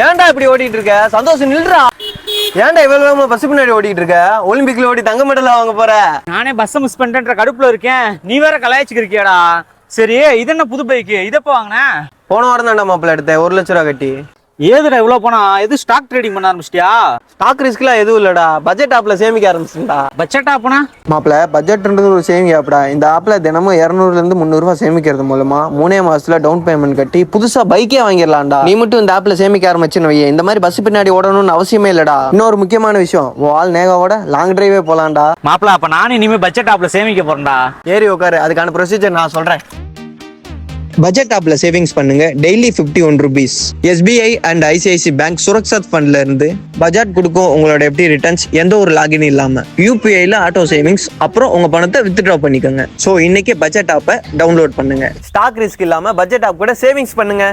ஏன்டா இப்படி ஓடிட்டு இருக்க? சந்தோஷம் நில்றா. ஏன்டா இவ்வளவு வேகமா பஸ் பின்னாடி ஓடிட்டு இருக்க? ஒலிம்பிக்ல ஓடி தங்க மெடல் வாங்க போற. நானே பஸ் மிஸ் பண்ணிட்டேன்ற கடுப்புல இருக்கேன். நீ வேற கலாய்ச்சிக்கிறியாடா. சரி, இது என்ன புது பைக்கு? இதப்ப வாங்கின? போன வாரம் தான்டா மாப்பிள்ள எடுத்தேன், 1,00,000 ரூபா கட்டி. ஏதுடா இவ்வளவு போனா? எது ஸ்டாக் ட்ரேடிங் பண்ண ஆரம்பிச்சிட்டியா? ஸ்டாக் ரிஸ்க்லாம் எதுவும் இல்லடா, பட்ஜெட் ஆப்ல சேமிக்க ஆரம்பிச்சுடா. பட்ஜெட் ஆப்னா? மாப்பிள்ள, பட்ஜெட்ன்றது ஒரு சேவிங் ஆப்டா. இந்த ஆப்ல தினமும் 200 இருந்து 300 ரூபாய் சேமிக்கிறது மூலமா 3 மாசத்துல டவுன் பேமெண்ட் கட்டி புதுசா பைக்கே வாங்கிடலாம்டா. நீ மட்டும் இந்த ஆப்ல சேமிக்க ஆரம்பிச்சுன்னு வை, இந்த மாதிரி பஸ் பின்னாடி ஓடணும்னு அவசியமே இல்லடா. இன்னொரு முக்கியமான விஷயம், வால் நேகாவோட லாங் டிரைவே போலாம்டா. மாப்பிள்ள, அப்ப நானும் இனிமே பட்ஜெட் ஆப்ல சேமிக்க போறேன்டா. ஏறி உட்காரு, அதுக்கான ப்ரொசீஜர் நான் சொல்றேன். பட்ஜெட் ஆப்ல சேவிங்ஸ் பண்ணுங்க. Daily 51 rupees. SBI and ICICI bank Surakshit ஃபண்ட்ல இருந்து பட்ஜெட் கொடுக்கும் உங்களோட FD ரிட்டர்ன்ஸ், எந்த ஒரு லாகின் இல்லாம. UPIல ஆட்டோ சேவிங்ஸ், அப்புறம் உங்க பணத்தை வித்ட்ரா பண்ணிக்கோங்க. ஸோ இன்னைக்கு பட்ஜெட் ஆப்பை டவுன்லோட் பண்ணுங்க. ஸ்டாக் ரிஸ்க் இல்லாம பட்ஜெட் ஆப் கூட சேவிங்ஸ் பண்ணுங்க.